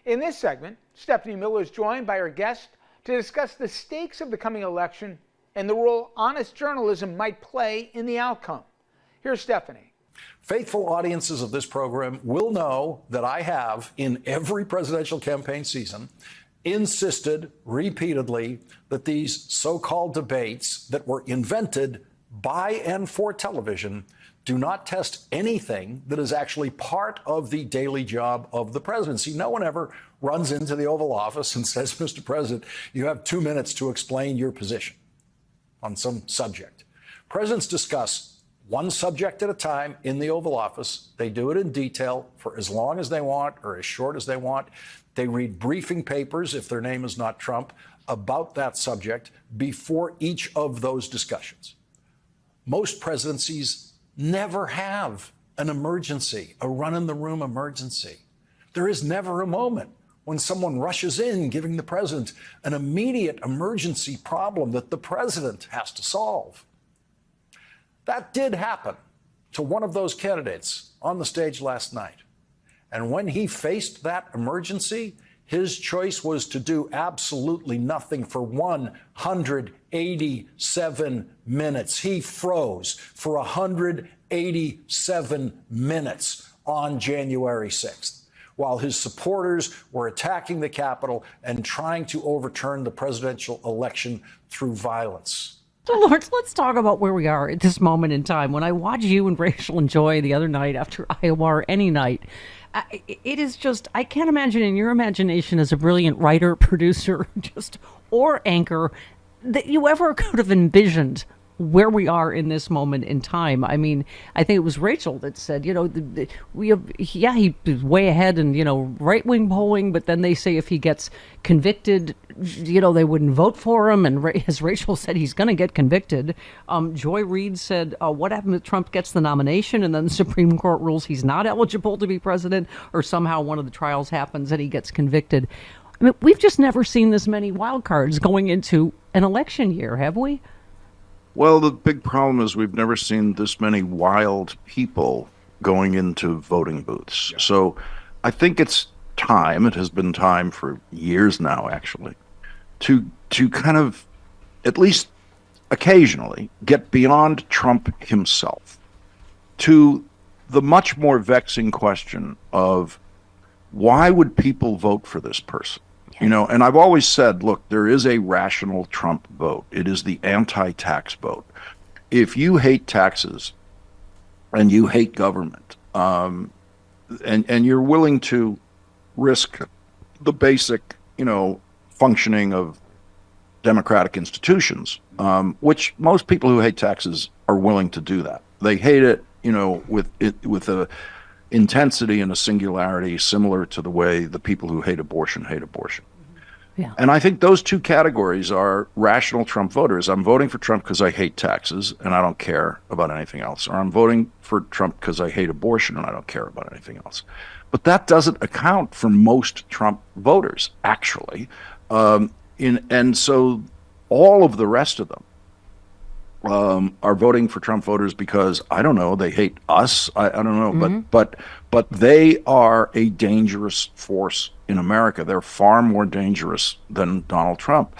In this segment, Stephanie Miller is joined by her guest to discuss the stakes of the coming election and the role honest journalism might play in the outcome. Here's Stephanie. Faithful audiences of this program will know that I have, in every presidential campaign season, insisted repeatedly that these so-called debates that were invented by and for television do not test anything that is actually part of the daily job of the presidency. No one ever runs into the Oval Office and says, Mr. President, you have 2 minutes to explain your position on some subject. Presidents discuss one subject at a time in the Oval Office. They do it in detail for as long as they want or as short as they want. They read briefing papers, if their name is not Trump, about that subject before each of those discussions. Most presidencies never have an emergency, a run-in-the-room emergency. There is never a moment when someone rushes in giving the president an immediate emergency problem that the president has to solve. That did happen to one of those candidates on the stage last night. And when he faced that emergency, his choice was to do absolutely nothing for 187 minutes. He froze for 187 minutes on January 6th, while his supporters were attacking the Capitol and trying to overturn the presidential election through violence. So, Lawrence, let's talk about where we are at this moment in time. When I watch you and Rachel and Joy the other night after Iowa or any night, it is just, I can't imagine in your imagination as a brilliant writer, producer, or anchor that you ever could have envisioned where we are in this moment in time. I mean, I think it was Rachel that said, we have, he was way ahead in, right-wing polling, but then they say if he gets convicted, they wouldn't vote for him. And as Rachel said, he's going to get convicted. Joy Reid said, what happens if Trump gets the nomination and then the Supreme Court rules he's not eligible to be president, or somehow one of the trials happens and he gets convicted? I mean, we've just never seen this many wild cards going into an election year, have we? Well, the big problem is we've never seen this many wild people going into voting booths. Yeah. So I think it's time, it has been time for years now, actually, to kind of, at least occasionally, get beyond Trump himself to the much more vexing question of why would people vote for this person? And I've always said, look, there is a rational Trump vote. It is the anti-tax vote. If you hate taxes and you hate government, and you're willing to risk the basic, functioning of democratic institutions, which most people who hate taxes are willing to do that. They hate it, with a intensity and a singularity similar to the way the people who hate abortion hate abortion. Yeah. And I think those two categories are rational Trump voters. I'm voting for Trump because I hate taxes and I don't care about anything else. Or I'm voting for Trump because I hate abortion and I don't care about anything else. But that doesn't account for most Trump voters, actually. And so all of the rest of them are voting for Trump voters because, I don't know, they hate us. I don't know, but they are a dangerous force in America. They're far more dangerous than Donald Trump.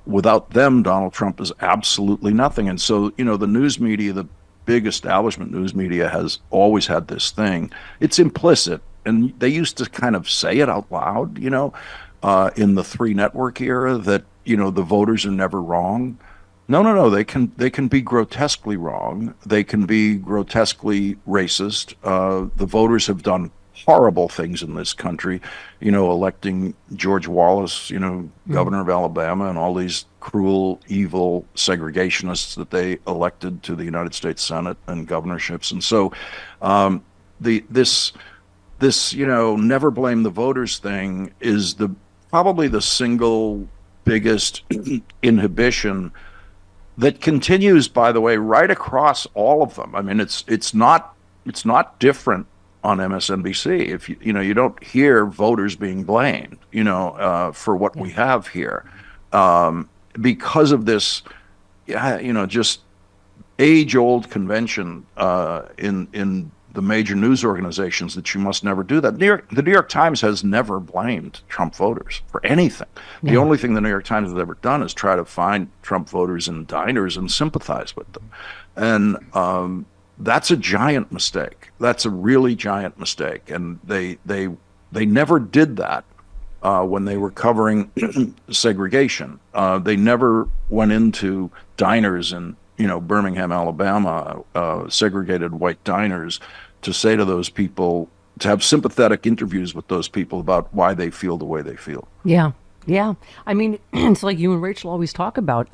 Without them, Donald Trump is absolutely nothing. And so, the news media, the big establishment news media, has always had this thing. It's implicit, and they used to kind of say it out loud, in the three network era, that, the voters are never wrong. No. They can be grotesquely wrong. They can be grotesquely racist. The voters have done horrible things in this country, electing George Wallace, governor of Alabama, and all these cruel, evil segregationists that they elected to the United States Senate and governorships. And so this never blame the voters thing is probably the single biggest inhibition that continues, by the way, right across all of them. I mean, it's not different on MSNBC. If you don't hear voters being blamed, for what we have here, because of this, just age-old convention in the major news organizations that you must never do that. The New York Times has never blamed Trump voters for anything. The only thing the New York Times has ever done is try to find Trump voters in diners and sympathize with them. And that's a giant mistake. That's a really giant mistake. And they never did that when they were covering segregation. They never went into diners in Birmingham, Alabama, segregated white diners, to say to those people, to have sympathetic interviews with those people about why they feel the way they feel. Yeah. Yeah. I mean, it's like you and Rachel always talk about.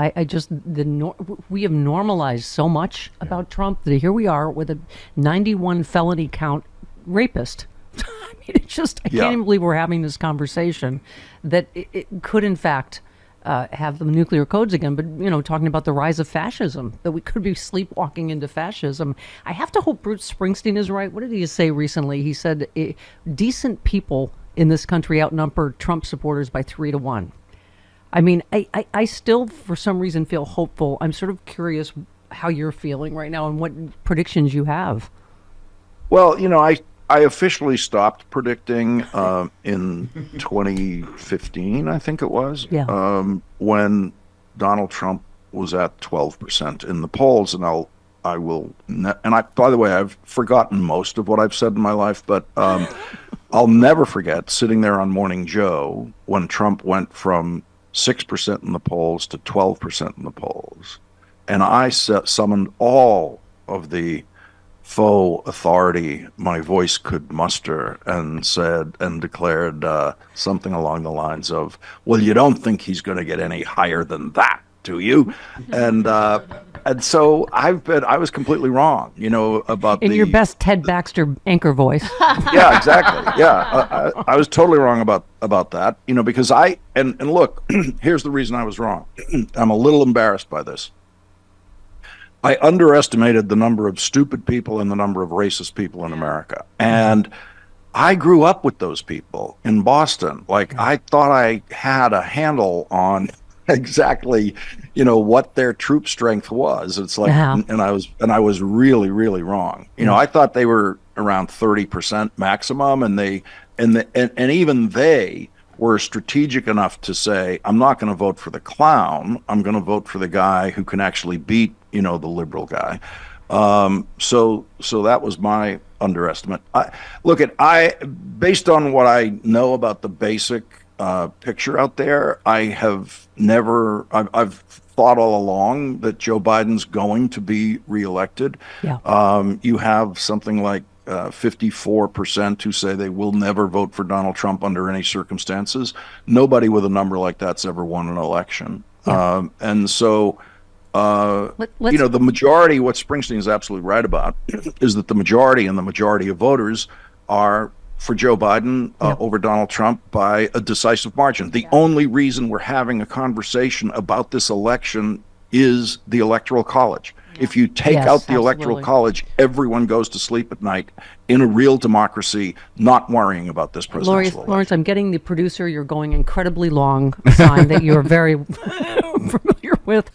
We have normalized so much about Trump that here we are with a 91 felony count rapist. I mean, it's just, I can't even believe we're having this conversation that it could, in fact, have the nuclear codes again, but, talking about the rise of fascism, that we could be sleepwalking into fascism. I have to hope Bruce Springsteen is right. What did he say recently? He said decent people in this country outnumber Trump supporters by 3-1. I mean, I still, for some reason, feel hopeful. I'm sort of curious how you're feeling right now and what predictions you have. Well, I officially stopped predicting in 2015, I think it was, when Donald Trump was at 12% in the polls. And by the way, I've forgotten most of what I've said in my life, but I'll never forget sitting there on Morning Joe when Trump went from 6% in the polls to 12% in the polls. And I summoned all of the faux authority my voice could muster and declared something along the lines of, well, you don't think he's going to get any higher than that, do you? And so I was completely wrong, about in your best Ted Baxter anchor voice. Yeah, exactly. Yeah, I was totally wrong about that, because and look, here's the reason I was wrong. I'm a little embarrassed by this. I underestimated the number of stupid people and the number of racist people in America. And I grew up with those people in Boston. Like, I thought I had a handle on exactly, what their troop strength was. It's like, and I was really, really wrong. I thought they were around 30% maximum, and even they were strategic enough to say, I'm not going to vote for the clown. I'm going to vote for the guy who can actually beat, the liberal guy. So that was my underestimate. Based on what I know about the basic picture out there, I've thought all along that Joe Biden's going to be reelected. Yeah. You have something like 54% who say they will never vote for Donald Trump under any circumstances. Nobody with a number like that's ever won an election. Yeah. And so, the majority, what Springsteen is absolutely right about, is that the majority of voters are for Joe Biden over Donald Trump by a decisive margin. The only reason we're having a conversation about this election is the Electoral College. If you take out the Electoral College, everyone goes to sleep at night in a real democracy, not worrying about this presidential election. Lawrence, I'm getting the producer, you're going incredibly long sign that you're very familiar with.